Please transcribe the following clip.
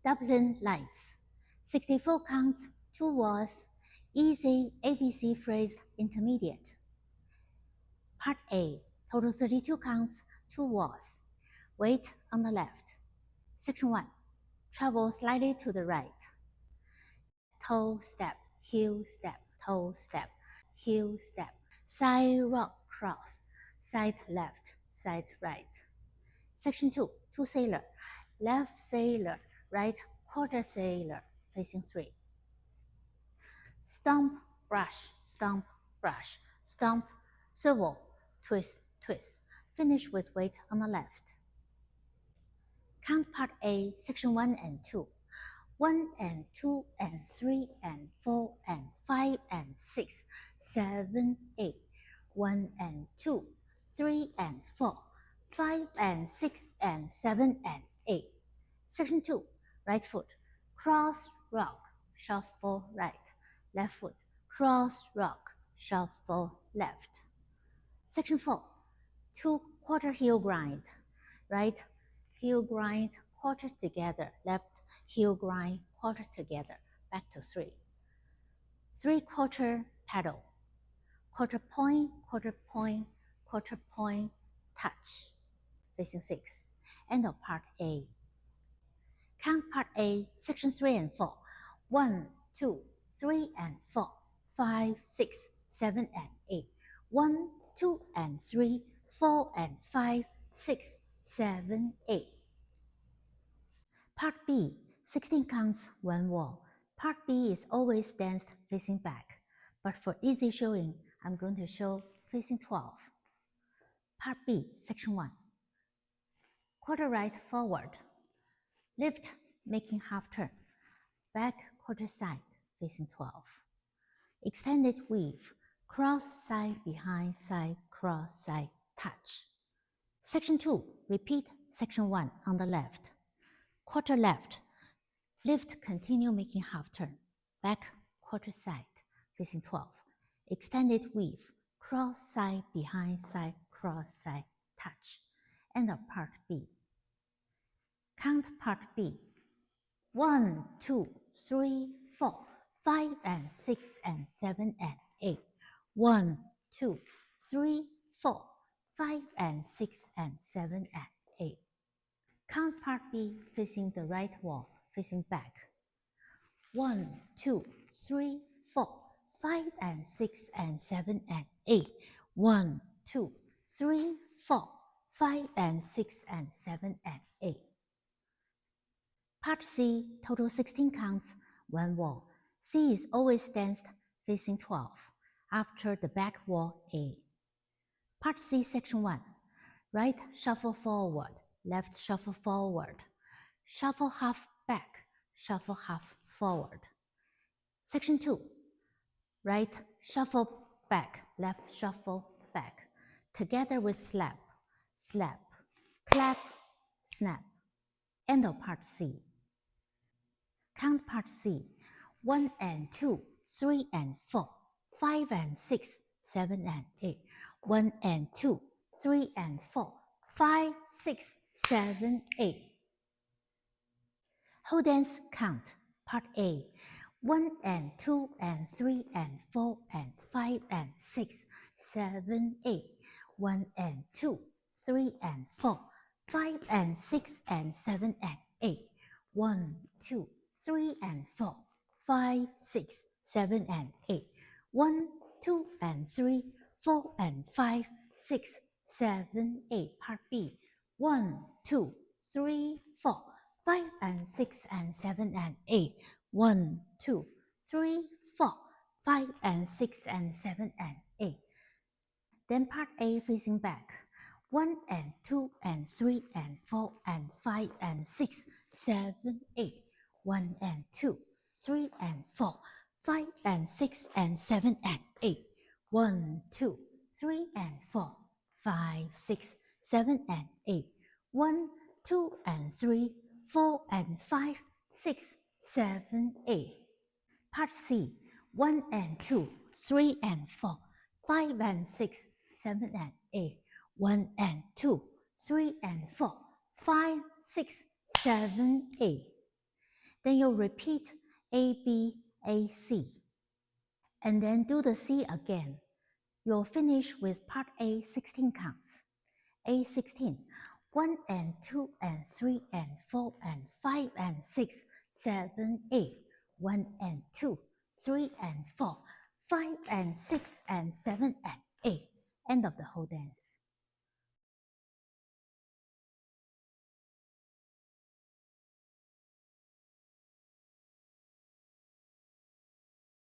Dublin lights. 64 counts, 2 walls, easy ABC phrase intermediate. Part A, total 32 counts, 2 walls. Weight on the left. Section 1, travel slightly to the right. Toe step, heel step, toe step, heel step. Side rock cross, side left, side right. Section 2, 2 sailor, left sailor, right quarter sailor, facing 3. Stomp, brush, stomp, brush, stomp, swivel, twist, twist. Finish with weight on the left. Count Part A, Section 1 and 2. 1 and 2 and 3 and 4 and 5 and 6, 7, 8. 1 and 2, 3 and 4, 5 and 6 and 7 and 8. Section 2, right foot, cross, rock, shuffle right. Left foot, cross, rock, shuffle left. Section 4, 2 quarter heel grind. Right heel grind, quarter together. Left heel grind, quarter together. Back to 3. 3 quarter pedal. Quarter point, quarter point, quarter point, touch. Facing 6. End of Part A. Count Part A, Section 3 and 4. 1, 2, 3 and 4, 5, 6, 7 and 8. 1, 2 and 3, 4 and 5, 6, 7, 8. Part B, 16 counts, 1 wall. Part B is always danced facing back, but for easy showing, I'm going to show facing 12. Part B, Section 1. Quarter right forward. Lift, making half turn. Back quarter side, facing 12. Extended weave, cross side behind side, cross side, touch. Section 2, repeat Section 1 on the left. Quarter left, lift, continue making half turn. Back quarter side, facing 12. Extended weave, cross side behind side, cross side, touch. End of Part B. Count Part B. 1, 2, 3, 4, 5 and 6 and 7 and 8. 1, 2, 3, 4, 5 and 6 and 7 and 8. Count Part B facing the right wall, facing back. 1, 2, 3, 4, 5 and 6 and 7 and 8. 1, 2, 3, 4, 5 and 6 and 7 and 8. Part C, total 16 counts, 1 wall. C is always danced facing 12, after the back wall A. Part C, Section 1. Right shuffle forward, left shuffle forward. Shuffle half back, shuffle half forward. Section 2. Right shuffle back, left shuffle back. Together with slap, slap, clap, snap. End of Part C. Count Part C. 1 and 2, 3 and 4, 5 and 6, 7 and 8. 1 and 2, 3 and 4, 5, 6, 7, 8. Whole dance count. Part A. 1 and 2 and 3 and 4 and 5 and 6, 7, 8. 1 and 2, 3 and 4, 5 and 6 and 7 and 8. 1, 2, 3 and 4, 5, 6, 7 and 8. 1, 2 and 3, 4 and 5, 6, 7, 8. Part B. 1, 2, 3, 4, 5 and 6 and 7 and 8. 1, 2, 3, 4, 5 and 6 and 7 and 8. Then Part A facing back. 1 and 2 and 3 and 4 and 5 and 6, 7, 8. 1 and 2, 3 and 4, 5 and 6 and 7 and 8. 1, 2, 3 and 4, 5, 6, 7 and 8. 1, 2 and 3, 4 and 5, 6, 7, 8. Part C. 1 and 2, 3 and 4, 5 and 6, 7 and 8. 1 and 2, 3 and 4, 5, 6, 7, 8. Then you'll repeat A, B, A, C. And then do the C again. You'll finish with part A 16 counts. A 16. 1 and 2 and 3 and 4 and 5 and 6, 7, 8. 1 and 2, 3 and 4, 5 and 6 and 7 and 8. End of the whole dance.